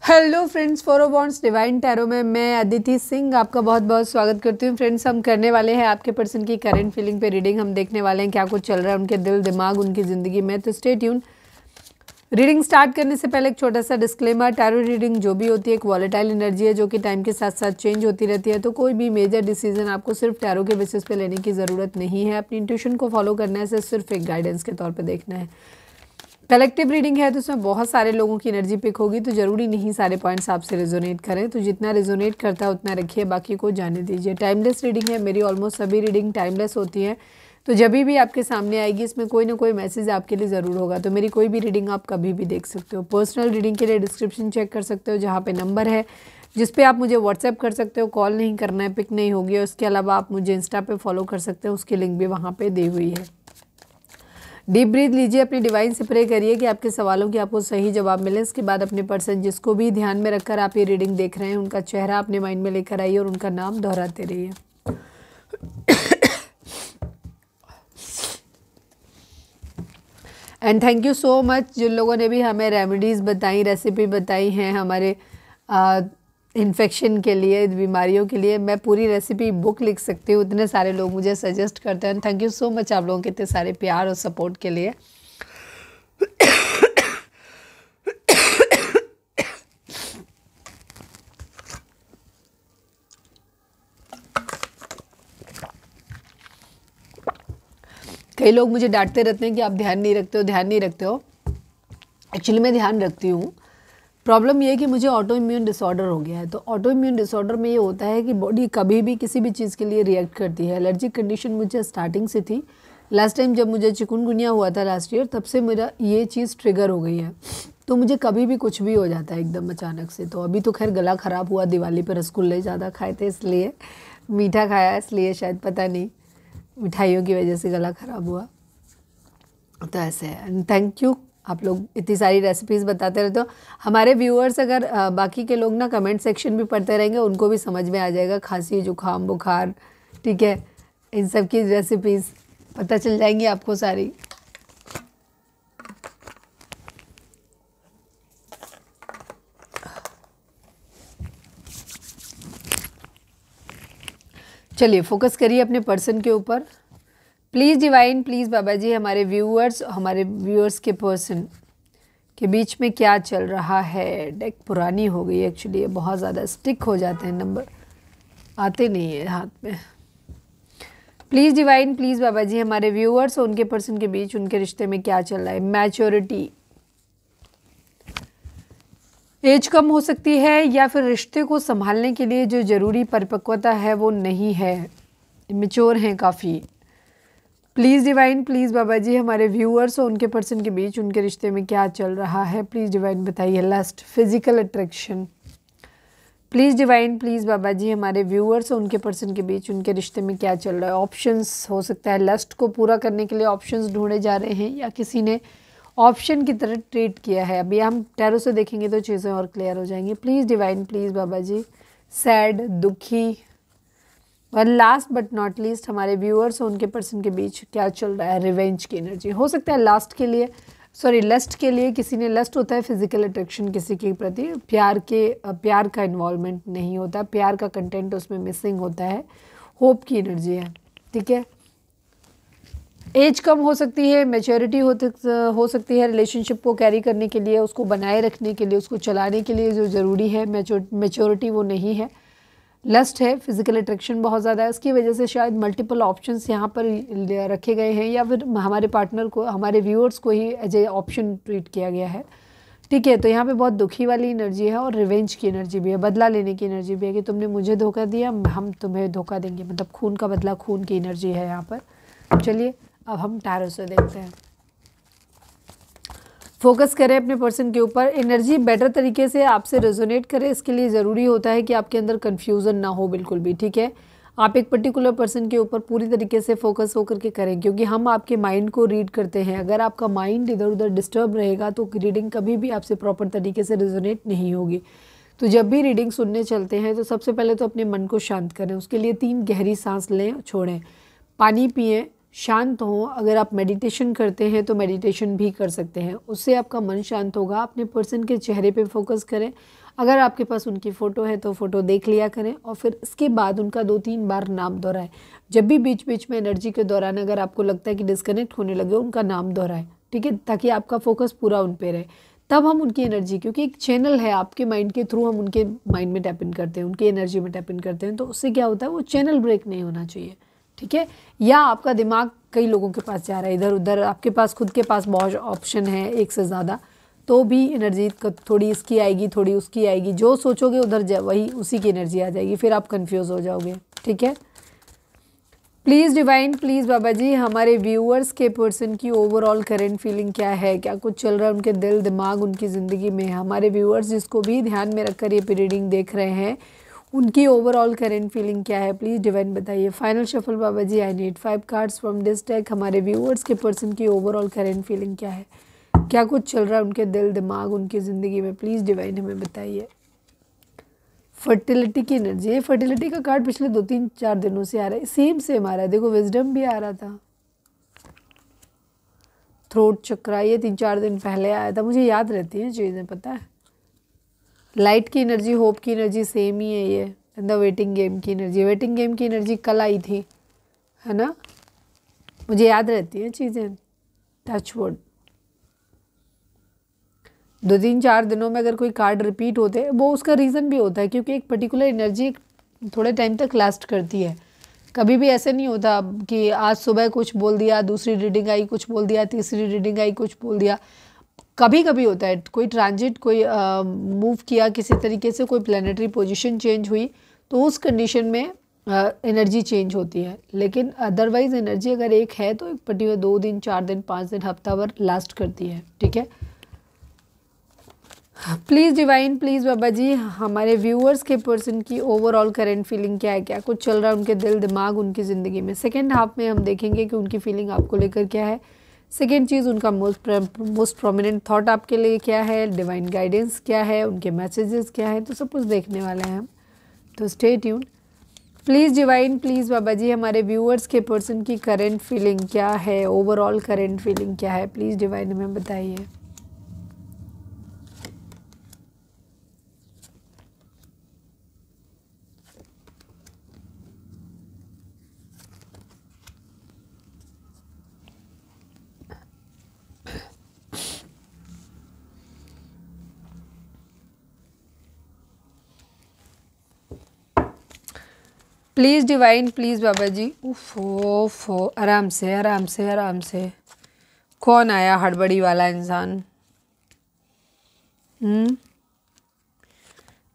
Hello friends, फोरो bonds divine tarot में मैं अदिति सिंह आपका बहुत बहुत स्वागत करती हूँ। फ्रेंड्स, हम करने वाले हैं आपके पर्सन की करंट फीलिंग पे रीडिंग। हम देखने वाले हैं क्या कुछ चल रहा है उनके दिल दिमाग उनकी ज़िंदगी में। तो स्टे ट्यून। रीडिंग स्टार्ट करने से पहले एक छोटा सा डिस्क्लेमर, टैरो रीडिंग जो भी होती है एक वॉलेटाइल एनर्जी है जो कि टाइम के साथ साथ चेंज होती रहती है। तो कोई भी मेजर डिसीजन आपको सिर्फ टैरो के बेसिस पे लेने की ज़रूरत नहीं है। अपनी इंट्यूशन को फॉलो करना है, सिर्फ एक गाइडेंस के तौर पर देखना है। कलेक्टिव रीडिंग है तो उसमें बहुत सारे लोगों की एनर्जी पिक होगी, तो ज़रूरी नहीं सारे पॉइंट्स आपसे रेजोनेट करें। तो जितना रेजोनेट करता है उतना रखिए, बाकी को जाने दीजिए। टाइमलेस रीडिंग है, मेरी ऑलमोस्ट सभी रीडिंग टाइमलेस होती हैं। तो जब भी आपके सामने आएगी इसमें कोई ना कोई मैसेज आपके लिए ज़रूर होगा। तो मेरी कोई भी रीडिंग आप कभी भी देख सकते हो। पर्सनल रीडिंग के लिए डिस्क्रिप्शन चेक कर सकते हो, जहाँ पे नंबर है जिस पे आप मुझे व्हाट्सएप कर सकते हो। कॉल नहीं करना है, पिक नहीं होगी। और उसके अलावा आप मुझे इंस्टा पे फॉलो कर सकते हो, उसकी लिंक भी वहाँ पे दी हुई है। डीप ब्रीथ लीजिए, अपनी डिवाइन से प्रे करिए कि आपके सवालों की आपको सही जवाब मिले। इसके बाद अपने पर्सन जिसको भी ध्यान में रखकर आप ये रीडिंग देख रहे हैं उनका चेहरा अपने माइंड में लेकर आइए और उनका नाम दोहराते रहिए। And thank you so much जिन लोगों ने भी हमें रेमेडीज़ बताई, रेसिपी बताई हैं हमारे इन्फेक्शन के लिए, बीमारियों के लिए। मैं पूरी रेसिपी बुक लिख सकती हूँ, इतने सारे लोग मुझे सजेस्ट करते हैं। थैंक यू सो मच आप लोगों के इतने सारे प्यार और सपोर्ट के लिए। कई लोग मुझे डांटते रहते हैं कि आप ध्यान नहीं रखते हो, ध्यान नहीं रखते हो। एक्चुअली मैं ध्यान रखती हूँ। प्रॉब्लम ये है कि मुझे ऑटो इम्यून डिसऑर्डर हो गया है। तो ऑटो इम्यून डिसऑर्डर में ये होता है कि बॉडी कभी भी किसी भी चीज़ के लिए रिएक्ट करती है। एलर्जिक कंडीशन मुझे स्टार्टिंग से थी। लास्ट टाइम जब मुझे चिकनगुनिया हुआ था लास्ट ईयर, तब से मेरा ये चीज़ ट्रिगर हो गई है। तो मुझे कभी भी कुछ भी हो जाता है एकदम अचानक से। तो अभी तो खैर गला ख़राब हुआ, दिवाली पर रसगुल्ले ज़्यादा खाए थे इसलिए, मीठा खाया इसलिए शायद, पता नहीं, मिठाइयों की वजह से गला ख़राब हुआ। तो ऐसे है। एंड थैंक यू, आप लोग इतनी सारी रेसिपीज़ बताते रहते हो। हमारे व्यूअर्स अगर बाकी के लोग ना कमेंट सेक्शन भी पढ़ते रहेंगे, उनको भी समझ में आ जाएगा खांसी जुकाम बुखार, ठीक है, इन सब की रेसिपीज़ पता चल जाएंगी आपको सारी। चलिए फोकस करिए अपने पर्सन के ऊपर। प्लीज़ डिवाइन, प्लीज़ बाबा जी, हमारे व्यूअर्स के पर्सन के बीच में क्या चल रहा है। डेक पुरानी हो गई एक्चुअली, ये बहुत ज़्यादा स्टिक हो जाते हैं, नंबर आते नहीं है हाथ में। प्लीज़ डिवाइन, प्लीज़ बाबा जी, हमारे व्यूअर्स और उनके पर्सन के बीच उनके रिश्ते में क्या चल रहा है। मैच्योरिटी, एज कम हो सकती है या फिर रिश्ते को संभालने के लिए जो ज़रूरी परिपक्वता है वो नहीं है, मेच्योर हैं काफ़ी। प्लीज़ डिवाइन, प्लीज़ बाबा जी, हमारे व्यूअर्स और उनके पर्सन के बीच उनके रिश्ते में क्या चल रहा है। प्लीज़ डिवाइन बताइए। Lust, physical attraction, please divine, please बाबा जी, हमारे व्यूअर्स और उनके पर्सन के बीच उनके रिश्ते में क्या चल रहा है। ऑप्शंस हो सकता है लस्ट को पूरा करने के लिए ऑप्शंस ढूंढे जा रहे हैं या किसी ने ऑप्शन की तरह ट्रीट किया है। अभी हम टैरो से देखेंगे तो चीज़ें और क्लियर हो जाएंगी। Please divine, please Baba ji, sad, दुखी। और लास्ट बट नॉट लीस्ट, हमारे व्यूअर्स और उनके पर्सन के बीच क्या चल रहा है। रिवेंज की एनर्जी हो सकता है लस्ट के लिए किसी ने, लस्ट होता है फिजिकल अट्रैक्शन किसी के प्रति, प्यार का इन्वॉल्वमेंट नहीं होता, प्यार का कंटेंट उसमें मिसिंग होता है। होप की एनर्जी है, ठीक है। एज कम हो सकती है, मैच्योरिटी हो सकती है रिलेशनशिप को कैरी करने के लिए, उसको बनाए रखने के लिए, उसको चलाने के लिए जो ज़रूरी है मैच्योरिटी वो नहीं है। लस्ट है, फिजिकल अट्रैक्शन बहुत ज़्यादा है, उसकी वजह से शायद मल्टीपल ऑप्शंस यहाँ पर रखे गए हैं या फिर हमारे पार्टनर को, हमारे व्यूअर्स को ही एज ए ऑप्शन ट्रीट किया गया है, ठीक है। तो यहाँ पे बहुत दुखी वाली एनर्जी है और रिवेंज की एनर्जी भी है, बदला लेने की एनर्जी भी है कि तुमने मुझे धोखा दिया, हम तुम्हें धोखा देंगे, मतलब खून का बदला, खून की एनर्जी है यहाँ पर। चलिए अब हम टैरो से देखते हैं। फोकस करें अपने पर्सन के ऊपर, एनर्जी बेटर तरीके से आपसे रेजोनेट करे। इसके लिए ज़रूरी होता है कि आपके अंदर कन्फ्यूज़न ना हो बिल्कुल भी, ठीक है। आप एक पर्टिकुलर पर्सन के ऊपर पूरी तरीके से फोकस होकर के करें, क्योंकि हम आपके माइंड को रीड करते हैं। अगर आपका माइंड इधर उधर डिस्टर्ब रहेगा तो रीडिंग कभी भी आपसे प्रॉपर तरीके से रेजोनेट नहीं होगी। तो जब भी रीडिंग सुनने चलते हैं तो सबसे पहले तो अपने मन को शांत करें। उसके लिए 3 गहरी सांस लें, छोड़ें, पानी पिएं, शांत हो। अगर आप मेडिटेशन करते हैं तो मेडिटेशन भी कर सकते हैं, उससे आपका मन शांत होगा। अपने पर्सन के चेहरे पे फोकस करें। अगर आपके पास उनकी फ़ोटो है तो फ़ोटो देख लिया करें और फिर इसके बाद उनका 2-3 बार नाम दोहराएं। जब भी बीच बीच में एनर्जी के दौरान अगर आपको लगता है कि डिस्कनेक्ट होने लगे, उनका नाम दोहराएं, ठीक है, ताकि आपका फोकस पूरा उन पे रहे। तब हम उनकी एनर्जी, क्योंकि एक चैनल है आपके माइंड के थ्रू, हम उनके माइंड में टैप इन करते हैं, उनकी एनर्जी में टैप इन करते हैं, तो उससे क्या होता है, वो चैनल ब्रेक नहीं होना चाहिए, ठीक है। या आपका दिमाग कई लोगों के पास जा रहा है इधर उधर, आपके पास खुद के पास बहुत ऑप्शन है एक से ज़्यादा, तो भी एनर्जी थोड़ी इसकी आएगी, थोड़ी उसकी आएगी, जो सोचोगे उधर वही उसी की एनर्जी आ जाएगी, फिर आप कंफ्यूज हो जाओगे, ठीक है। प्लीज़ डिवाइन, प्लीज़ बाबा जी, हमारे व्यूअर्स के पर्सन की ओवरऑल करंट फीलिंग क्या है, क्या कुछ चल रहा है उनके दिल दिमाग उनकी ज़िंदगी में। हमारे व्यूअर्स जिसको भी ध्यान में रखकर ये रीडिंग देख रहे हैं, उनकी ओवरऑल करंट फीलिंग क्या है, प्लीज़ डिवाइन बताइए। Final shuffle Baba ji, I need 5 cards from this deck. हमारे व्यूअर्स के पर्सन की ओवरऑल करंट फीलिंग क्या है, क्या कुछ चल रहा है उनके दिल दिमाग उनकी ज़िंदगी में, प्लीज़ डिवाइन हमें बताइए। फर्टिलिटी की एनर्जी है, फर्टिलिटी का कार्ड पिछले 2-3-4 दिनों से आ रहा है, सेम आ रहा है, देखो विजडम भी आ रहा था, थ्रोट चक्रा ये 3-4 दिन पहले आया था, मुझे याद रहती हैं चीज़ें, पता है। लाइट की एनर्जी, होप की एनर्जी सेम ही है ये। द वेटिंग गेम की एनर्जी, वेटिंग गेम की एनर्जी कल आई थी, है ना, मुझे याद रहती हैं चीज़ें, टच वुड। 2-3-4 दिनों में अगर कोई कार्ड रिपीट होते हैं, वो उसका रीज़न भी होता है, क्योंकि एक पर्टिकुलर एनर्जी थोड़े टाइम तक लास्ट करती है। कभी भी ऐसे नहीं होता कि आज सुबह कुछ बोल दिया, दूसरी रीडिंग आई कुछ बोल दिया, तीसरी रीडिंग आई कुछ बोल दिया। कभी कभी होता है कोई ट्रांजिट, कोई मूव किया किसी तरीके से, कोई प्लानिटरी पोजीशन चेंज हुई, तो उस कंडीशन में एनर्जी चेंज होती है। लेकिन अदरवाइज एनर्जी अगर एक है तो एक पर्टिकुलर 2 दिन 4 दिन 5 दिन हफ्ता भर लास्ट करती है, ठीक है। प्लीज़ डिवाइन, प्लीज़ बाबा जी, हमारे व्यूअर्स के पर्सन की ओवरऑल करंट फीलिंग क्या है, क्या कुछ चल रहा है उनके दिल दिमाग उनकी ज़िंदगी में। सेकेंड हाफ में हम देखेंगे कि उनकी फीलिंग आपको लेकर क्या है। सेकेंड चीज़, उनका मोस्ट प्रोमिनेंट थॉट आपके लिए क्या है, डिवाइन गाइडेंस क्या है, उनके मैसेजेस क्या है, तो सब कुछ देखने वाले हैं हम, तो stay tune. Please divine, please बाबा जी, हमारे व्यूअर्स के पर्सन की करंट फीलिंग क्या है, ओवरऑल करंट फीलिंग क्या है, प्लीज़ डिवाइन हमें बताइए। प्लीज़ डिवाइन, प्लीज़ बाबा जी। उफ, आराम से आराम से आराम से। कौन आया हड़बड़ी वाला इंसान?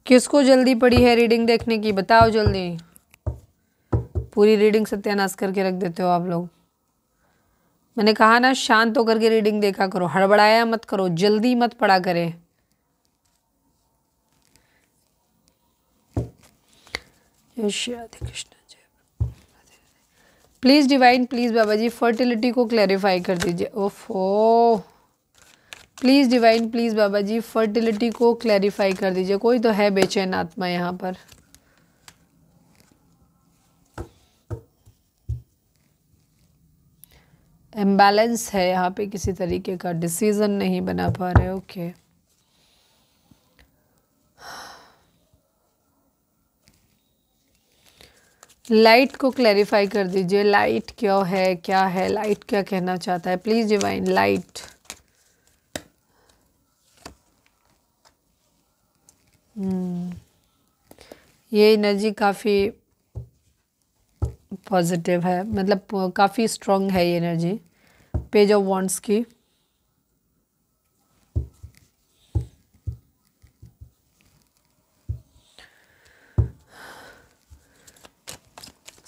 किसको जल्दी पड़ी है रीडिंग देखने की, बताओ जल्दी। पूरी रीडिंग सत्यानाश करके रख देते हो आप लोग। मैंने कहा ना, शांत होकर के रीडिंग देखा करो, हड़बड़ाया मत करो, जल्दी मत पढ़ा करे। Radhe Krishna. Please divine, please Baba ji, fertility को क्लैरिफाई कर दीजिए। ओफो, please divine, please Baba ji, fertility को क्लैरिफाई कर दीजिए। कोई तो है बेचैन आत्मा यहाँ पर। इम्बैलेंस है यहाँ पे, किसी तरीके का डिसीजन नहीं बना पा रहे। ओके, लाइट को क्लैरिफाई कर दीजिए। लाइट क्या है, क्या है लाइट, क्या कहना चाहता है, प्लीज़ डिवाइन। लाइट, ये एनर्जी काफ़ी पॉजिटिव है, मतलब काफ़ी स्ट्रॉन्ग है ये एनर्जी। पेज ऑफ वॉन्ड्स की,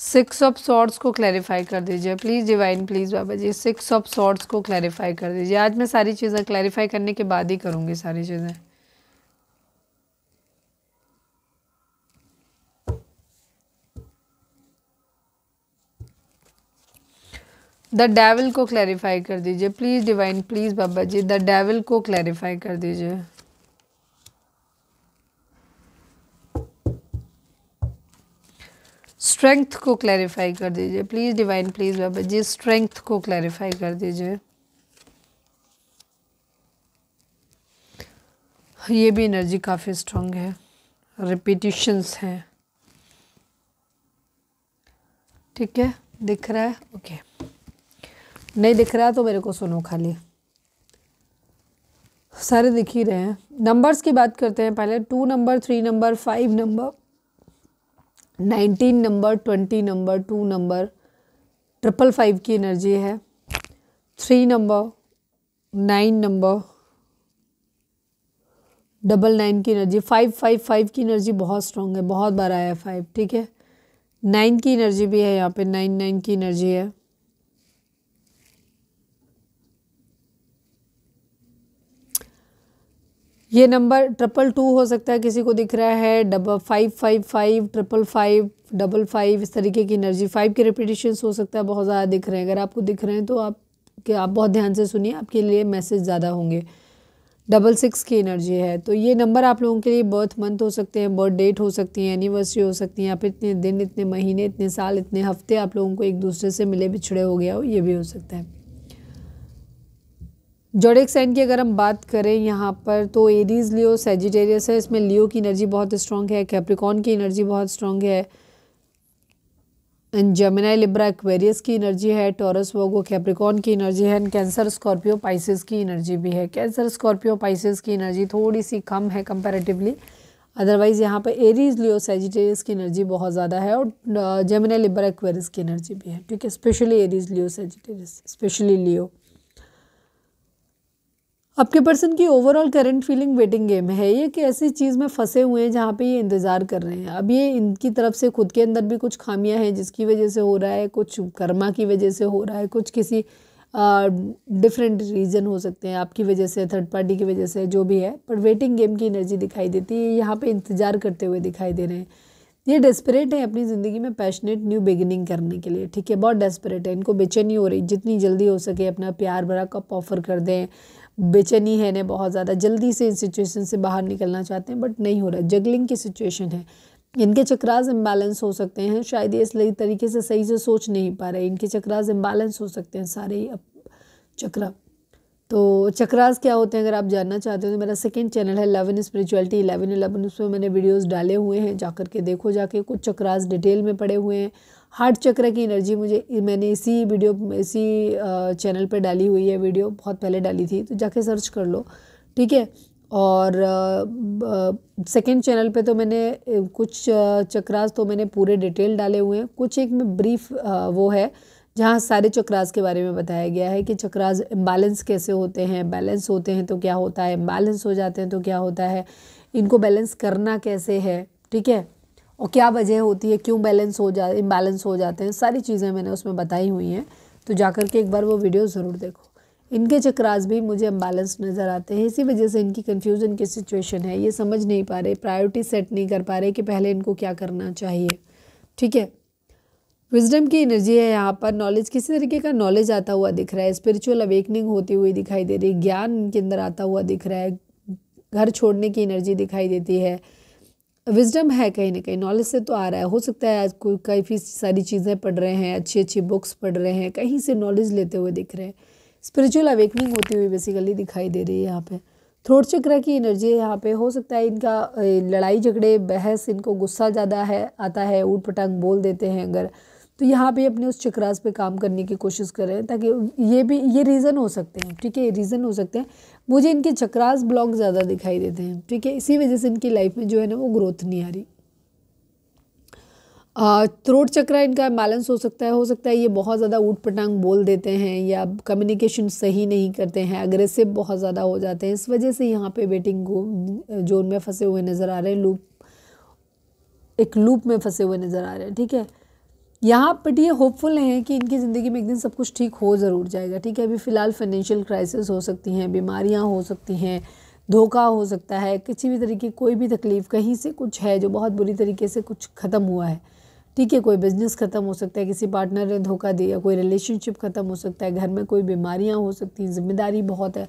सिक्स ऑफ सॉर्ड्स को क्लैरिफाई कर दीजिए please divine, please Baba ji, six of swords को क्लैरिफाई कर दीजिए। आज मैं सारी चीज़ें क्लैरिफाई करने के बाद ही करूँगी सारी चीज़ें। द डेविल को क्लैरिफाई कर दीजिए please divine, please Baba ji, the devil को क्लैरिफाई कर दीजिए। स्ट्रेंथ को क्लैरिफाई कर दीजिए please divine, please Baba ji strength को क्लैरिफाई कर दीजिए। ये भी एनर्जी काफ़ी स्ट्रांग है, रिपीटिशंस हैं, ठीक है। दिख रहा है? ओके, नहीं दिख रहा तो मेरे को सुनो, खाली सारे दिख ही रहे हैं। नंबर्स की बात करते हैं पहले। 2 number, 3 number, 5 number, 19 number, 20 number, 2 number, 555 की एनर्जी है, 3 नंबर, 9 नंबर, 99 की एनर्जी, 555 की एनर्जी बहुत स्ट्रॉन्ग है, बहुत बार आया है 5, ठीक है। 9 की एनर्जी भी है यहाँ पे, 99 की एनर्जी है। ये नंबर 222 हो सकता है, किसी को दिख रहा है 555, 555, 55, इस तरीके की एनर्जी। 5 के रिपीटिशंस हो सकता है, बहुत ज़्यादा दिख रहे हैं। अगर आपको दिख रहे हैं तो आप बहुत ध्यान से सुनिए, आपके लिए मैसेज ज़्यादा होंगे। 66 की एनर्जी है। तो ये नंबर आप लोगों के लिए बर्थ मंथ हो सकते हैं, बर्थ डेट हो सकती है, एनिवर्सरी हो सकती है, या फिर इतने दिन, इतने महीने, इतने साल, इतने हफ्ते आप लोगों को एक दूसरे से मिले बिछड़े हो गया हो, ये भी हो सकता है। जोडिक साइन की अगर हम बात करें यहाँ पर तो एरीज, लियो, सैजिटेरियस है। इसमें लियो की एनर्जी बहुत स्ट्रांग है, कैप्रिकॉर्न की एनर्जी बहुत स्ट्रांग है, एंड जेमिनी, लिब्रा, एक्वेरियस की एनर्जी है, टॉरस, वर्गो, कैप्रिकॉर्न की एनर्जी है, एंड कैंसर, स्कॉर्पियो, पाइसेस की एनर्जी भी है। कैंसर, स्कॉर्पियो, पाइसेस की एनर्जी थोड़ी सी कम है कंपैरेटिवली, अदरवाइज यहाँ पर एरीज, लियो, सैजिटेरियस की एनर्जी बहुत ज़्यादा है, और जेमिनी, लिब्रा, एक्वेरियस की एनर्जी भी है, ठीक है। स्पेशली एरीज, लियो, सैजिटेरियस, स्पेशली लियो। आपके पर्सन की overall current feeling waiting game है। ये कि ऐसी चीज़ में फंसे हुए हैं जहाँ पे ये इंतज़ार कर रहे हैं। अब ये इनकी तरफ से खुद के अंदर भी कुछ खामियां हैं जिसकी वजह से हो रहा है, कुछ कर्मा की वजह से हो रहा है, कुछ किसी डिफरेंट रीज़न हो सकते हैं, आपकी वजह से, थर्ड पार्टी की वजह से, जो भी है। पर वेटिंग गेम की एनर्जी दिखाई देती है, यहाँ पर इंतज़ार करते हुए दिखाई दे रहे हैं। ये डेस्परेट है अपनी ज़िंदगी में पैशनेट न्यू बिगिनिंग करने के लिए, ठीक है। बहुत डेस्परेट है, इनको बेचैनी हो रही, जितनी जल्दी हो सके अपना प्यार भरा कप ऑफर कर दें। बेचैनी है ने बहुत ज़्यादा, जल्दी से इस सिचुएशन से बाहर निकलना चाहते हैं, बट नहीं हो रहा। जगलिंग की सिचुएशन है, इनके चक्रास इम्बैलेंस हो सकते हैं, शायद ये इस तरीके से सही से सोच नहीं पा रहे, इनके चक्रास इम्बैलेंस हो सकते हैं सारे ही चक्रा। तो चक्रास क्या होते हैं अगर आप जानना चाहते हो तो मेरा सेकंड चैनल है 11 स्पिरिचुअलिटी 11 उसमें मैंने वीडियोस डाले हुए हैं, जाकर के देखो, जाके कुछ चक्रास डिटेल में पड़े हुए हैं। हार्ट चक्र की एनर्जी मैंने इसी चैनल पर डाली हुई है, वीडियो बहुत पहले डाली थी, तो जाके सर्च कर लो, ठीक है। और सेकंड चैनल पे तो मैंने कुछ चक्रास तो मैंने पूरे डिटेल डाले हुए हैं, कुछ एक में ब्रीफ वो है जहाँ सारे चक्रास के बारे में बताया गया है कि चक्रास इम्बैलेंस कैसे होते हैं, बैलेंस होते हैं तो क्या होता है, इम्बैलेंस हो जाते हैं तो क्या होता है, इनको बैलेंस करना कैसे है, ठीक है, और क्या वजह होती है, क्यों इम्बैलेंस हो जाते हैं, सारी चीज़ें मैंने उसमें बताई हुई हैं। तो जाकर के एक बार वो वीडियो ज़रूर देखो। इनके चक्रास भी मुझे इम्बैलेंस नज़र आते हैं, इसी वजह से इनकी कन्फ्यूज़न की सिचुएशन है, ये समझ नहीं पा रहे, प्रायोरिटी सेट नहीं कर पा रहे कि पहले इनको क्या करना चाहिए, ठीक है। विजडम की एनर्जी है यहाँ पर, नॉलेज, किसी तरीके का नॉलेज आता हुआ दिख रहा है, स्पिरिचुअल अवेकनिंग होती हुई दिखाई दे रही है, ज्ञान इनके अंदर आता हुआ दिख रहा है, घर छोड़ने की एनर्जी दिखाई देती है। विजडम है कहीं ना कहीं, नॉलेज से तो आ रहा है, हो सकता है आज कोई काफ़ी सारी चीज़ें पढ़ रहे हैं, अच्छी अच्छी बुक्स पढ़ रहे हैं, कहीं से नॉलेज लेते हुए दिख रहे हैं, स्पिरिचुअल अवेकनिंग होती हुई बेसिकली दिखाई दे रही है यहाँ पे। थ्रोट चक्र की एनर्जी है यहाँ पे, हो सकता है इनका लड़ाई झगड़े, बहस, इनको गुस्सा ज़्यादा है आता है, ऊट पटांग बोल देते हैं अगर, तो यहाँ पे अपने उस चक्रास पे काम करने की कोशिश करें, ताकि ये रीज़न हो सकते हैं, ठीक है, ये रीज़न हो सकते हैं। मुझे इनके चक्रास ब्लॉक ज़्यादा दिखाई देते हैं, ठीक है, इसी वजह से इनकी लाइफ में जो है ना वो ग्रोथ नहीं आ रही। थ्रोट चक्र इनका बैलेंस हो सकता है ये बहुत ज़्यादा ऊट पटांग बोल देते हैं, या कम्युनिकेशन सही नहीं करते हैं, अग्रेसिव बहुत ज़्यादा हो जाते हैं, इस वजह से यहाँ पे वेटिंग जोन में फंसे हुए नज़र आ रहे हैं, एक लूप में फंसे हुए नज़र आ रहे हैं, ठीक है। यहाँ पर ये होपफुल हैं कि इनकी ज़िंदगी में एक दिन सब कुछ ठीक हो ज़रूर जाएगा, ठीक है। अभी फ़िलहाल फाइनेंशियल क्राइसिस हो सकती हैं, बीमारियाँ हो सकती हैं, धोखा हो सकता है, किसी भी तरीके कोई भी तकलीफ़ कहीं से कुछ है जो बहुत बुरी तरीके से कुछ ख़त्म हुआ है, ठीक है। कोई बिज़नेस ख़त्म हो सकता है, किसी पार्टनर ने धोखा दिया, कोई रिलेशनशिप ख़त्म हो सकता है, घर में कोई बीमारियाँ हो सकती हैं, जिम्मेदारी बहुत है,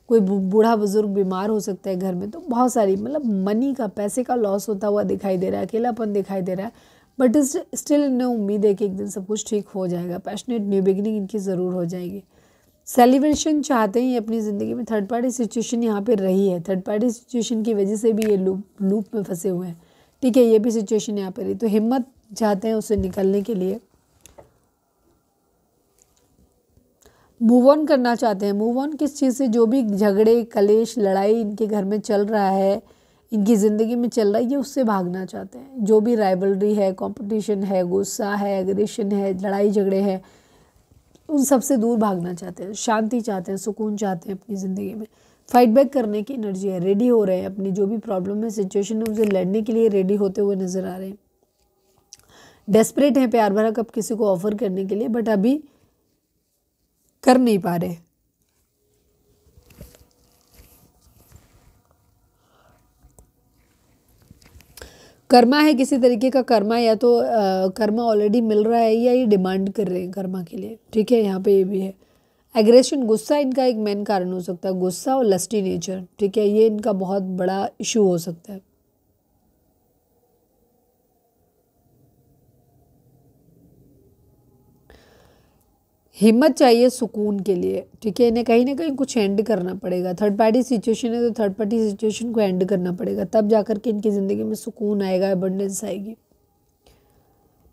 कोई बूढ़ा बुजुर्ग बीमार हो सकता है घर में, तो बहुत सारी मतलब मनी का, पैसे का लॉस होता हुआ दिखाई दे रहा है, अकेलापन दिखाई दे रहा है, बट स्टिल इन्हें उम्मीद है कि एक दिन सब कुछ ठीक हो जाएगा। पैशनेट न्यू बिगिनिंग इनकी ज़रूर हो जाएगी। सेलिब्रेशन चाहते हैं ये अपनी ज़िंदगी में। थर्ड पार्टी सिचुएशन यहाँ पे रही है, थर्ड पार्टी सिचुएशन की वजह से भी ये लूप में फंसे हुए हैं, ठीक है। ये भी सिचुएशन यहाँ पर रही, तो हिम्मत चाहते हैं उससे निकलने के लिए। मूव ऑन करना चाहते हैं। मूव ऑन किस चीज़ से? जो भी झगड़े, कलेश, लड़ाई इनके घर में चल रहा है, इनकी ज़िंदगी में चल रहा है, ये उससे भागना चाहते हैं। जो भी राइवलरी है, कंपटीशन है, गुस्सा है, एग्रेशन है, लड़ाई झगड़े हैं, उन सब से दूर भागना चाहते हैं। शांति चाहते हैं, सुकून चाहते हैं अपनी ज़िंदगी में। फाइट बैक करने की एनर्जी है, रेडी हो रहे हैं अपनी जो भी प्रॉब्लम है, सिचुएशन है, उसे लड़ने के लिए रेडी होते हुए नज़र आ रहे हैं। डेस्परेट हैं प्यार भरा कब किसी को ऑफर करने के लिए, बट अभी कर नहीं पा रहे। कर्मा है किसी तरीके का कर्मा, या तो कर्मा ऑलरेडी मिल रहा है या ये डिमांड कर रहे हैं कर्मा के लिए, ठीक है। यहाँ पे ये भी है। एग्रेशन, गुस्सा इनका एक मेन कारण हो सकता है, गुस्सा और लस्टी नेचर, ठीक है। ये इनका बहुत बड़ा इशू हो सकता है। हिम्मत चाहिए सुकून के लिए, ठीक है। इन्हें कहीं ना कहीं कुछ एंड करना पड़ेगा। थर्ड पार्टी सिचुएशन है तो थर्ड पार्टी सिचुएशन को एंड करना पड़ेगा, तब जाकर के इनकी ज़िंदगी में सुकून आएगा, अबंडेंस आएगी।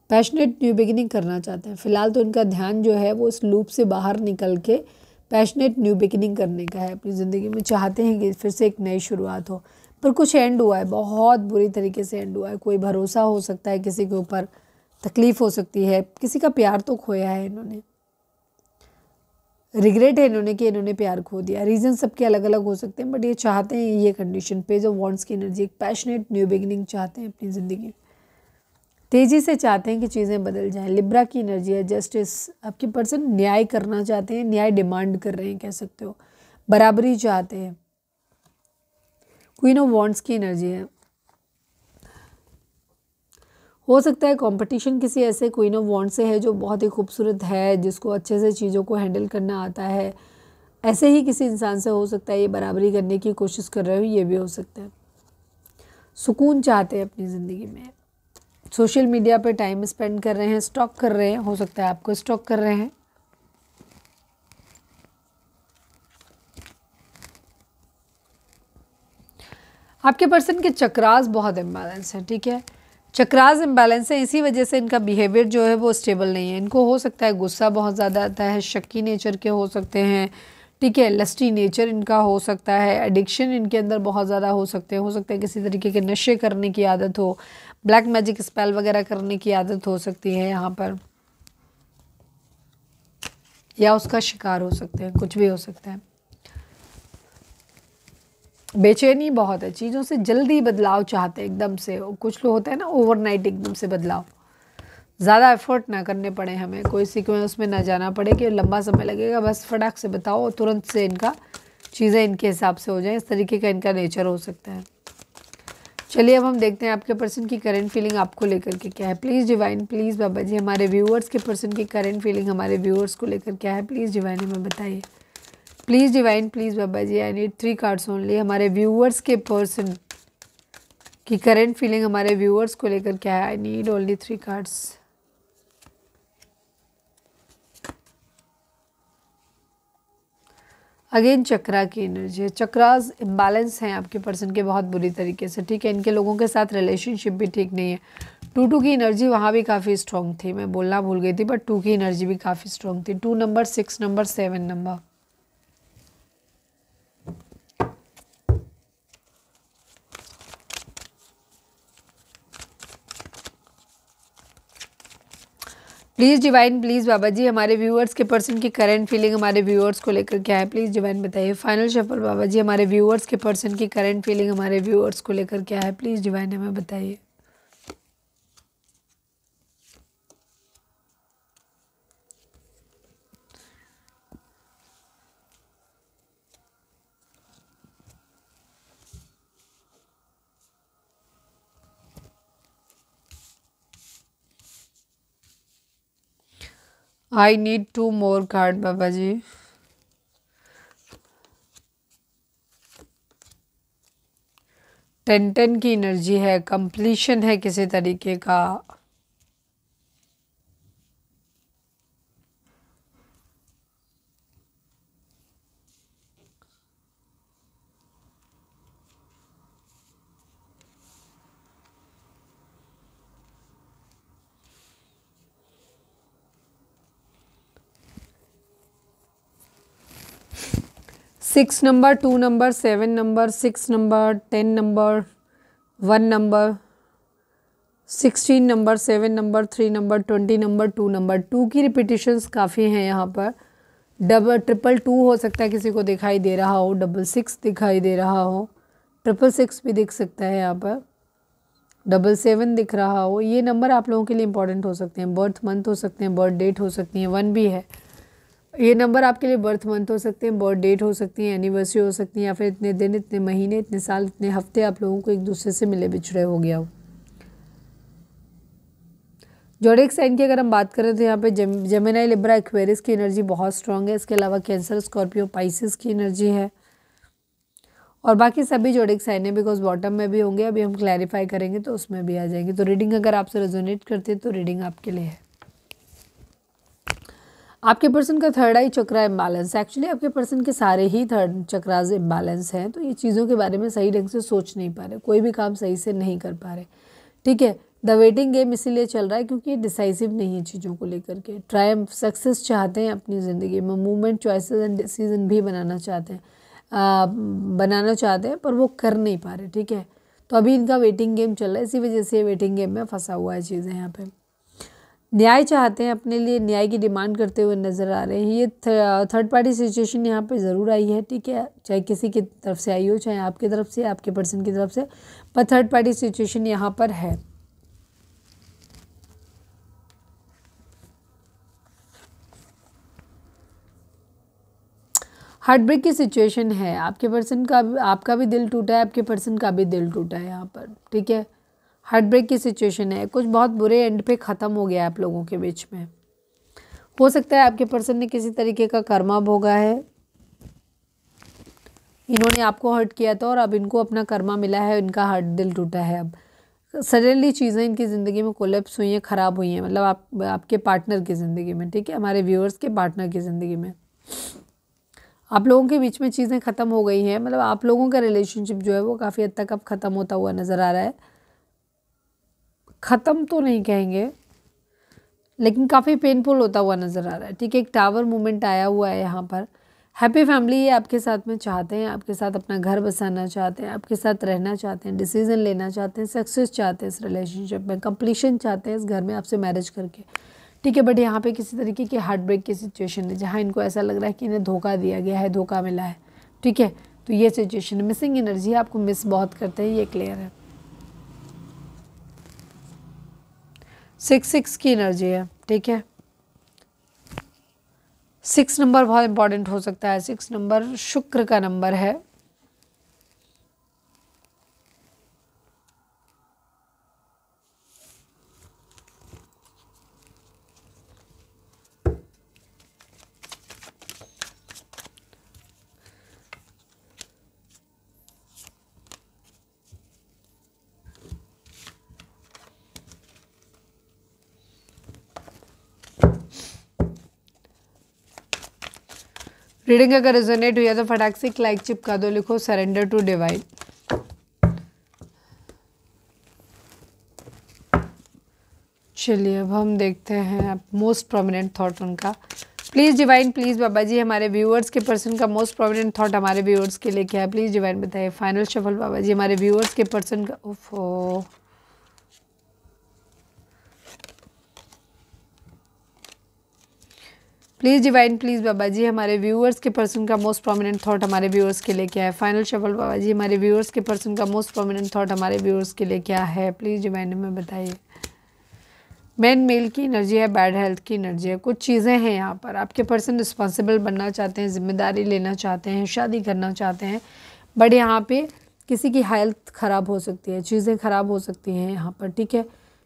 पैशनेट न्यू बिगिनिंग करना चाहते हैं। फिलहाल तो इनका ध्यान जो है वो इस लूप से बाहर निकल के पैशनेट न्यू बिगिनिंग करने का है अपनी ज़िंदगी में। चाहते हैं कि फिर से एक नई शुरुआत हो, पर कुछ एंड हुआ है, बहुत बुरी तरीके से एंड हुआ है। कोई भरोसा हो सकता है किसी के ऊपर, तकलीफ़ हो सकती है, किसी का प्यार तो खोया है इन्होंने, रिग्रेट है इन्होंने कि इन्होंने प्यार खो दिया। रीज़न सबके अलग अलग हो सकते हैं, बट ये चाहते हैं ये कंडीशन, पेज ऑफ वॉन्ड्स की एनर्जी, एक पैशनेट न्यू बिगिनिंग चाहते हैं अपनी ज़िंदगी में। तेज़ी से चाहते हैं कि चीज़ें बदल जाएं। लिब्रा की एनर्जी है, जस्टिस, आपके पर्सन न्याय करना चाहते हैं, न्याय डिमांड कर रहे हैं, कह सकते हो। बराबरी चाहते हैं। क्वीन ऑफ वॉन्ड्स की एनर्जी है। हो सकता है कंपटीशन किसी ऐसे क्वीन ऑफ वॉन्ड से है जो बहुत ही खूबसूरत है, जिसको अच्छे से चीज़ों को हैंडल करना आता है। ऐसे ही किसी इंसान से हो सकता है ये बराबरी करने की कोशिश कर रहे हो, ये भी हो सकता है। सुकून चाहते हैं अपनी ज़िंदगी में। सोशल मीडिया पे टाइम स्पेंड कर रहे हैं, स्टॉक कर रहे हैं, हो सकता है आपको स्टॉक कर रहे हैं। आपके पर्सन के चक्रास बहुत इम्बैलेंस है, ठीक है। चक्रास इम्बैलेंस है, इसी वजह से इनका बिहेवियर जो है वो स्टेबल नहीं है। इनको हो सकता है गुस्सा बहुत ज़्यादा आता है, शक्की नेचर के हो सकते हैं, ठीक है। लस्टी नेचर इनका हो सकता है, एडिक्शन इनके अंदर बहुत ज़्यादा हो सकते हैं। हो सकता है किसी तरीके के नशे करने की आदत हो, ब्लैक मैजिक स्पेल वगैरह करने की आदत हो सकती है यहाँ पर, या उसका शिकार हो सकते हैं, कुछ भी हो सकता है। बेचैनी बहुत है, चीज़ों से जल्दी बदलाव चाहते हैं एकदम से। कुछ लोग होते हैं ना ओवरनाइट एकदम से बदलाव, ज़्यादा एफर्ट ना करने पड़े, हमें कोई सीक्वेंस में ना जाना पड़े कि लंबा समय लगेगा, बस फटाक से बताओ और तुरंत से इनका चीज़ें इनके हिसाब से हो जाएं। इस तरीके का इनका नेचर हो सकता है। चलिए अब हम देखते हैं आपके पर्सन की करंट फीलिंग आपको लेकर के क्या है। प्लीज़ डिवाइन, प्लीज़ बाबा जी, हमारे व्यूअर्स के पर्सन की करंट फीलिंग हमारे व्यूअर्स को लेकर क्या है, प्लीज़ डिवाइन हमें बताइए। Please divine, please Baba ji, I need 3 cards only. हमारे व्यूअर्स के पर्सन की करंट फीलिंग हमारे व्यूअर्स को लेकर क्या है, I need only 3 cards. Again chakra की एनर्जी है। चक्रास इम्बैलेंस हैं आपके पर्सन के बहुत बुरी तरीके से, ठीक है। इनके लोगों के साथ रिलेशनशिप भी ठीक नहीं है। 2 की एनर्जी वहाँ भी काफ़ी स्ट्रॉन्ग थी, मैं बोलना भूल गई थी, बट 2 की एनर्जी भी काफ़ी स्ट्रॉन्ग थी। 2 number, 6 number, 7 number. Please divine, please बाबा जी, हमारे व्यूअर्स के पर्सन की करंट फीलिंग हमारे व्यूअर्स को लेकर क्या है, प्लीज़ डिवाइन बताइए। फाइनल शफल बाबा जी, हमारे व्यूअर्स के पर्सन की करंट फीलिंग हमारे व्यूअर्स को लेकर क्या है, प्लीज़ डिवाइन हमें बताइए। I need 2 more card Baba ji. Ten की एनर्जी है, कंप्लीशन है किसी तरीके का, 6 number, 2 number, 7 number, 6 number, 10 number, 1 number, 16 number, 7 number, 3 number, 20 number, 2 number. 2 की रिपीटिशंस काफ़ी हैं यहाँ पर। डबल ट्रिपल 2 हो सकता है किसी को दिखाई दे रहा हो, डबल 6 दिखाई दे रहा हो, ट्रिपल 6 भी दिख सकता है यहाँ पर, डबल 7 दिख रहा हो। ये नंबर आप लोगों के लिए इंपॉर्टेंट हो सकते हैं। बर्थ मंथ हो सकते हैं, बर्थ डेट हो सकती है, 1 भी है। ये नंबर आपके लिए बर्थ मंथ हो सकते हैं, बर्थ डेट हो सकती है, एनिवर्सरी हो सकती है, या फिर इतने दिन, इतने महीने, इतने साल, इतने हफ्ते आप लोगों को एक दूसरे से मिले बिछड़े हो गया हो। ज़ोडिएक साइन की अगर हम बात करें तो यहाँ पे जेमिनी, लिब्रा, एक्वेरियस की एनर्जी बहुत स्ट्रांग है। इसके अलावा कैंसर, स्कॉर्पियो, पाइसिस की एनर्जी है, और बाकी सभी ज़ोडिएक साइन है, बिकॉज बॉटम में भी होंगे। अभी हम क्लैरिफाई करेंगे तो उसमें भी आ जाएंगे। तो रीडिंग अगर आपसे रेजोनेट करती है तो रीडिंग आपके लिए है। आपके पर्सन का थर्ड आई चक्रा इम्बैलेंस। एक्चुअली आपके पर्सन के सारे ही थर्ड चक्रास इम्बैलेंस हैं, तो ये चीज़ों के बारे में सही ढंग से सोच नहीं पा रहे, कोई भी काम सही से नहीं कर पा रहे। ठीक है, द वेटिंग गेम इसीलिए चल रहा है क्योंकि ये डिसाइसिव नहीं है चीज़ों को लेकर के। ट्रायम्फ, सक्सेस चाहते हैं अपनी ज़िंदगी में, मूवमेंट, चॉइसेस एंड डिसीजन भी बनाना चाहते हैं, पर वो कर नहीं पा रहे। ठीक है, तो अभी इनका वेटिंग गेम चल रहा है, इसी वजह से वेटिंग गेम में फंसा हुआ है चीज़ें। यहाँ पे न्याय चाहते हैं, अपने लिए न्याय की डिमांड करते हुए नज़र आ रहे हैं। ये थर्ड पार्टी सिचुएशन यहाँ पे ज़रूर आई है। ठीक है, चाहे किसी की तरफ से आई हो, चाहे आपकी तरफ से, आपके पर्सन की तरफ से, पर थर्ड पार्टी सिचुएशन यहाँ पर है। हार्ट ब्रेक की सिचुएशन है। आपके पर्सन का, आपका भी दिल टूटा है, आपके पर्सन का भी दिल टूटा है यहाँ पर। ठीक है, हार्ट ब्रेक की सिचुएशन है। कुछ बहुत बुरे एंड पे ख़त्म हो गया है आप लोगों के बीच में। हो सकता है आपके पर्सन ने किसी तरीके का कर्मा भोगा है, इन्होंने आपको हर्ट किया था और अब इनको अपना कर्मा मिला है, इनका हार्ट दिल टूटा है। अब सडनली चीज़ें इनकी ज़िंदगी में कोलैप्स हुई हैं, ख़राब हुई हैं, मतलब आपके पार्टनर की ज़िंदगी में। ठीक है, हमारे व्यूअर्स के पार्टनर की ज़िंदगी में आप लोगों के बीच में चीज़ें ख़त्म हो गई हैं। मतलब आप लोगों का रिलेशनशिप जो है वो काफ़ी हद तक अब ख़त्म होता हुआ नज़र आ रहा है। ख़त्म तो नहीं कहेंगे, लेकिन काफ़ी पेनफुल होता हुआ नज़र आ रहा है। ठीक है, एक टावर मूवमेंट आया हुआ है यहाँ पर। हैप्पी फैमिली ये आपके साथ में चाहते हैं, आपके साथ अपना घर बसाना चाहते हैं, आपके साथ रहना चाहते हैं, डिसीजन लेना चाहते हैं, सक्सेस चाहते हैं इस रिलेशनशिप में, कंप्लीशन चाहते हैं इस घर में आपसे मैरिज करके। ठीक है, बट यहाँ पे किसी तरीके की हार्ट ब्रेक की सिचुएशन है, जहाँ इनको ऐसा लग रहा है कि इन्हें धोखा दिया गया है, धोखा मिला है। ठीक है, तो ये सिचुएशन, मिसिंग एनर्जी, आपको मिस बहुत करते हैं, ये क्लियर है। 6 की एनर्जी है। ठीक है, 6 नंबर बहुत इंपॉर्टेंट हो सकता है। 6 नंबर शुक्र का नंबर है। रीडिंग अगर रेजोनेट हुआ तो फटाक से लाइक चिपका दो, लिखो सरेंडर टू डिवाइन। चलिए अब हम देखते हैं मोस्ट प्रोमिनेंट थॉट उनका। प्लीज़ डिवाइन, प्लीज़ बाबा जी, हमारे व्यूअर्स के पर्सन का मोस्ट प्रोमिनेंट थॉट हमारे व्यूअर्स के लिए क्या है? प्लीज़ डिवाइन बताइए। फाइनल शफल बाबा जी, हमारे व्यूअर्स के पर्सन का, ओफो, प्लीज़ डिवाइन, प्लीज़ बाबा जी, हमारे व्यूअर्स के पर्सन का मोस्ट प्रोमिनेंट थॉट हमारे व्यूअर्स के लिए क्या है? फाइनल शफल बाबा जी, हमारे व्यूअर्स के पर्सन का मोस्ट प्रोमिनेंट थॉट हमारे व्यूअर्स के लिए क्या है? प्लीज़ डिवाइन हमें बताइए। मैन मेल की एनर्जी है, बैड हेल्थ की एनर्जी है, कुछ चीज़ें हैं यहाँ पर। आपके पर्सन रिस्पॉन्सिबल बनना चाहते हैं, जिम्मेदारी लेना चाहते हैं, शादी करना चाहते हैं, बट यहाँ पे किसी की हेल्थ ख़राब हो सकती है, चीज़ें ख़राब हो सकती हैं यहाँ पर। ठीक है,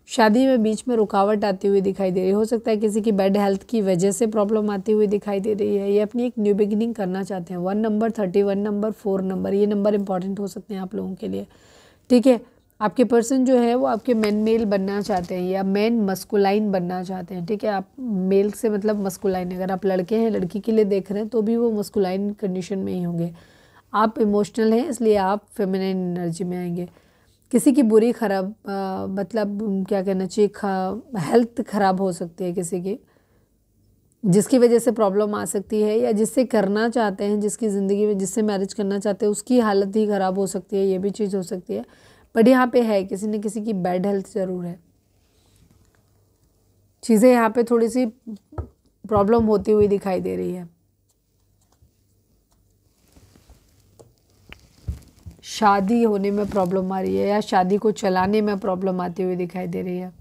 शादी में बीच में रुकावट आती हुई दिखाई दे रही है। हो सकता है किसी की बैड हेल्थ की वजह से प्रॉब्लम आती हुई दिखाई दे रही है। ये अपनी एक न्यू बिगिनिंग करना चाहते हैं। 1 नंबर, 31 नंबर, 4 नंबर, ये नंबर इंपॉर्टेंट हो सकते हैं आप लोगों के लिए। ठीक है, आपके पर्सन जो है वो आपके मैन मेल बनना चाहते हैं या मैन मस्कुलाइन बनना चाहते हैं। ठीक है, आप मेल से मतलब मस्कुलाइन, अगर आप लड़के हैं, लड़की के लिए देख रहे हैं तो भी वो मस्कुलाइन कंडीशन में ही होंगे। आप इमोशनल हैं इसलिए आप फेमिनिन एनर्जी में आएंगे। किसी की बुरी खराब मतलब क्या कहना चाहिए, हेल्थ ख़राब हो सकती है किसी की, जिसकी वजह से प्रॉब्लम आ सकती है, या जिससे करना चाहते हैं, जिसकी ज़िंदगी में जिससे मैरिज करना चाहते हैं उसकी हालत ही ख़राब हो सकती है, ये भी चीज़ हो सकती है। बट यहाँ पे है किसी न किसी की बैड हेल्थ ज़रूर है। चीज़ें यहाँ पे थोड़ी सी प्रॉब्लम होती हुई दिखाई दे रही है। शादी होने में प्रॉब्लम आ रही है या शादी को चलाने में प्रॉब्लम आती हुई दिखाई दे रही है।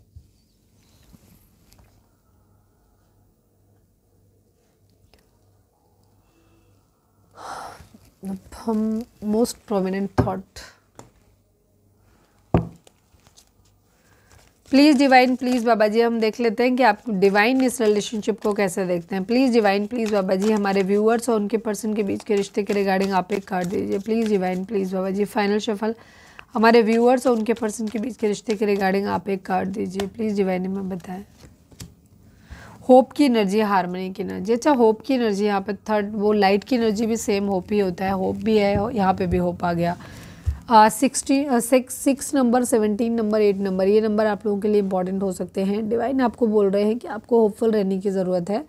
हम most prominent thought, please divine, please बाबा जी, हम देख लेते हैं कि आप डिवाइन इस रिलेशनशिप को कैसे देखते हैं। प्लीज़ डिवाइन, प्लीज़ बाबा जी, हमारे व्यूअर्स और उनके पर्सन के बीच के रिश्ते के रिगार्डिंग आप एक कार्ड दीजिए। Please divine, please Baba ji, final shuffle, हमारे व्यूअर्स और उनके पर्सन के बीच के रिश्ते के रिगार्डिंग आप एक कार्ड दीजिए। प्लीज़ डिवाइन हमें बताएं। होप की एनर्जी, हारमोनी की एनर्जी। अच्छा, होप की एनर्जी यहाँ पे थर्ड, वो लाइट की एनर्जी भी सेम होप ही होता है, होप भी है, यहाँ पे भी होप आ गया। 6 नंबर, 17 नंबर, 8 नंबर, ये नंबर आप लोगों के लिए इंपॉर्टेंट हो सकते हैं। डिवाइन आपको बोल रहे हैं कि आपको होपफुल रहने की ज़रूरत है।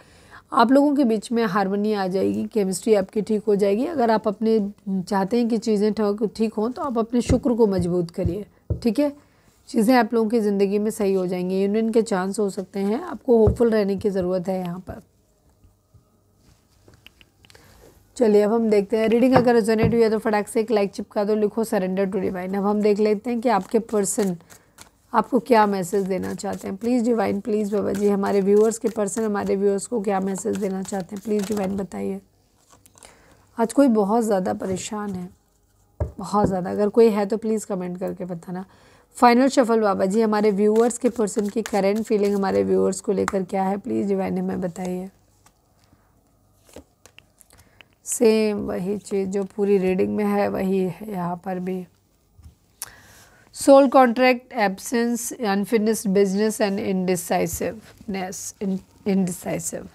आप लोगों के बीच में हारमोनी आ जाएगी, केमिस्ट्री आपकी ठीक हो जाएगी। अगर आप अपने चाहते हैं कि चीज़ें ठीक हों तो आप अपने शुक्र को मजबूत करिए, ठीक है। चीज़ें आप लोगों की ज़िंदगी में सही हो जाएंगी, यूनियन के चांस हो सकते हैं। आपको होपफुल रहने की ज़रूरत है यहाँ पर। चलिए अब हम देखते हैं रीडिंग अगर रेजोनेट हुई है तो फटाक से एक लाइक चिपका दो, लिखो सरेंडर टू डिवाइन। अब हम देख लेते हैं कि आपके पर्सन आपको क्या मैसेज देना चाहते हैं। प्लीज़ डिवाइन, प्लीज़ बाबा जी, हमारे व्यूअर्स के पर्सन हमारे व्यूअर्स को क्या मैसेज देना चाहते हैं, प्लीज़ डिवाइन बताइए। आज कोई बहुत ज़्यादा परेशान है, बहुत ज़्यादा। अगर कोई है तो प्लीज़ कमेंट करके बताना। फाइनल शफल बाबा जी, हमारे व्यूअर्स के पर्सन की करेंट फीलिंग हमारे व्यूअर्स को लेकर क्या है, प्लीज़ डिवाइन हमें बताइए। सेम वही चीज़ जो पूरी रीडिंग में है वही है यहाँ पर भी। Soul contract, absence, unfinished business and indecisiveness, indecisive.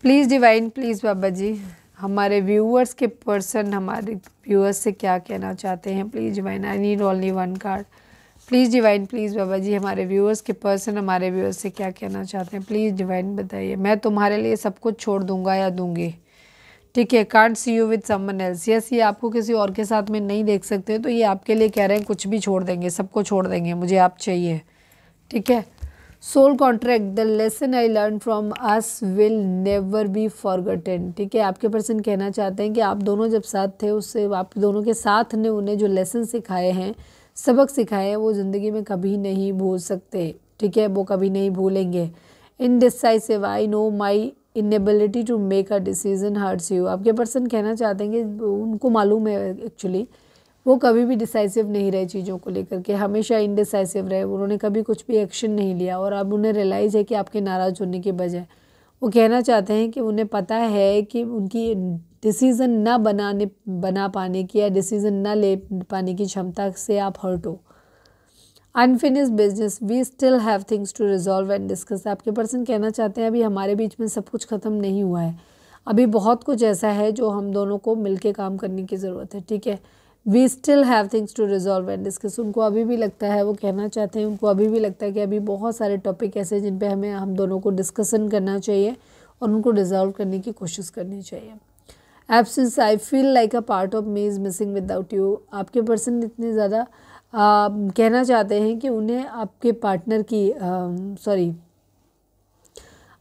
Please divine, please बाबा जी, हमारे व्यूअर्स के पर्सन हमारे व्यूअर्स से क्या कहना चाहते हैं, please divine. I need only one card. Please divine, please बाबा जी, हमारे व्यूअर्स के पर्सन हमारे व्यूअर्स से क्या कहना चाहते हैं, प्लीज़ डिवाइन बताइए। मैं तुम्हारे लिए सब कुछ छोड़ दूंगा या दूंगी, ठीक है। Can't see you with someone else, yes, ये आपको किसी और के साथ में नहीं देख सकते, तो ये आपके लिए कह रहे हैं कुछ भी छोड़ देंगे, सबको छोड़ देंगे, मुझे आप चाहिए, ठीक है। Soul contract, the lesson I learn from us will never be forgotten, ठीक है। आपके पर्सन कहना चाहते हैं कि आप दोनों जब साथ थे, उससे आप दोनों के साथ ने उन्हें जो लेसन सिखाए हैं, सबक सिखाए हैं, वो ज़िंदगी में कभी नहीं भूल सकते, ठीक है, वो कभी नहीं भूलेंगे। Indecisive, I know my inability to make a decision hurts you. आपके पर्सन कहना चाहते हैं कि उनको मालूम है एक्चुअली वो कभी भी डिसाइसिव नहीं रहे चीज़ों को लेकर के, हमेशा इनडिसाइसिव रहे, उन्होंने कभी कुछ भी एक्शन नहीं लिया, और अब उन्हें रियलाइज़ है कि आपके नाराज़ होने के बजाय वो कहना चाहते हैं कि उन्हें पता है कि उनकी डिसीज़न ना बना पाने की या डिसीज़न ना ले पाने की क्षमता से आप हर्ट हो। Unfinished business, we still have things to resolve and discuss. आपके पर्सन कहना चाहते हैं अभी हमारे बीच में सब कुछ ख़त्म नहीं हुआ है, अभी बहुत कुछ ऐसा है जो हम दोनों को मिलके काम करने की ज़रूरत है, ठीक है। We still have things to resolve and discuss, उनको अभी भी लगता है, वो कहना चाहते हैं उनको अभी भी लगता है कि अभी बहुत सारे टॉपिक ऐसे जिन पे हमें हम दोनों को डिस्कशन करना चाहिए और उनको रिजॉल्व करने की कोशिश करनी चाहिए। Absence, I feel like a part of me is missing without you. आपके पर्सन इतने ज़्यादा कहना चाहते हैं कि उन्हें आपके पार्टनर की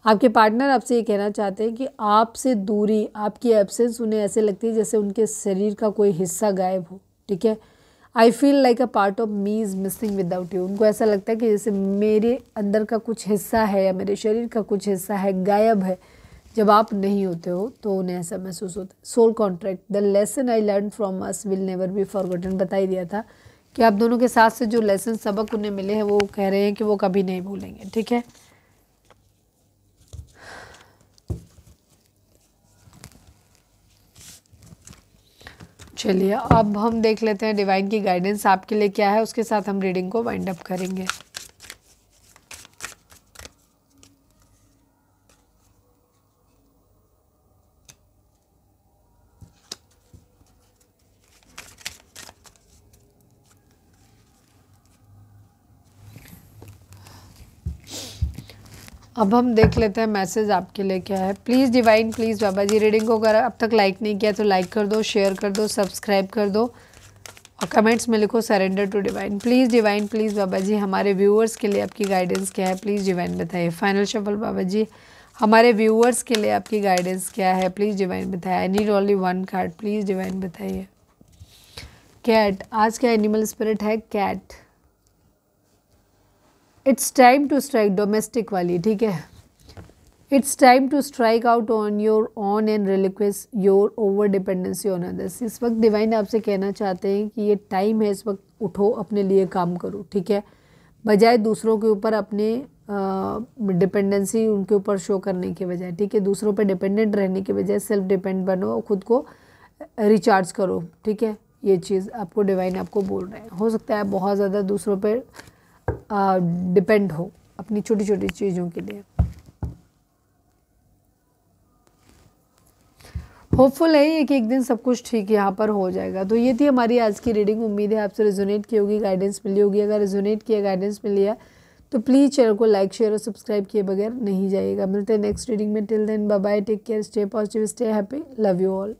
आपके पार्टनर आपसे ये कहना चाहते हैं कि आपसे दूरी, आपकी एब्सेंस उन्हें ऐसे लगती है जैसे उनके शरीर का कोई हिस्सा गायब हो, ठीक है। I feel like a part of me is missing without you, उनको ऐसा लगता है कि जैसे मेरे अंदर का कुछ हिस्सा है या मेरे शरीर का कुछ हिस्सा है, गायब है जब आप नहीं होते हो, तो उन्हें ऐसा महसूस होता है। Soul contract, the lesson I learn from us will never be forgotten, बता ही दिया था कि आप दोनों के साथ से जो लेसन सबक उन्हें मिले हैं वो कह रहे हैं कि वो कभी नहीं भूलेंगे, ठीक है। चलिए अब हम देख लेते हैं डिवाइन की गाइडेंस आपके लिए क्या है, उसके साथ हम रीडिंग को वाइंड अप करेंगे। अब हम देख लेते हैं मैसेज आपके लिए क्या है। Please divine, please Baba ji, reading को अगर अब तक लाइक नहीं किया तो लाइक कर दो, शेयर कर दो, सब्सक्राइब कर दो और कमेंट्स में लिखो surrender to divine. Please divine, please बाबा जी, हमारे व्यूअर्स के लिए आपकी गाइडेंस क्या है, प्लीज़ डिवाइन बताइए। फाइनल शफल बाबा जी, हमारे व्यूअर्स के लिए आपकी गाइडेंस क्या है, प्लीज़ डिवाइन बताइए। I need only one card, please divine बताइए। कैट, आज का एनिमल स्पिरिट है cat. It's time to strike, domestic वाली, ठीक है। It's time to strike out on your own and relinquish your over dependency on others. इस वक्त divine आपसे कहना चाहते हैं कि ये टाइम है, इस वक्त उठो, अपने लिए काम करो, ठीक है। बजाय दूसरों के ऊपर अपने डिपेंडेंसी उनके ऊपर शो करने के बजाय, ठीक है, दूसरों पर डिपेंडेंट रहने के बजाय सेल्फ डिपेंड बनो, खुद को रिचार्ज करो, ठीक है। ये चीज़ आपको डिवाइन आपको बोल रहे हैं। हो सकता है बहुत ज़्यादा दूसरों पर डिपेंड हो अपनी छोटी छोटी चीज़ों के लिए। होपफुल है कि एक दिन सब कुछ ठीक यहाँ पर हो जाएगा। तो ये थी हमारी आज की रीडिंग। उम्मीद है आपसे रेजोनेट की होगी, गाइडेंस मिली होगी। अगर रेजोनेट किया, गाइडेंस मिली है तो प्लीज़ चैनल को लाइक, शेयर और सब्सक्राइब किए बगैर नहीं जाइएगा। मिलते हैं नेक्स्ट रीडिंग में। Till then bye bye, take care, stay positive, stay happy, love you all.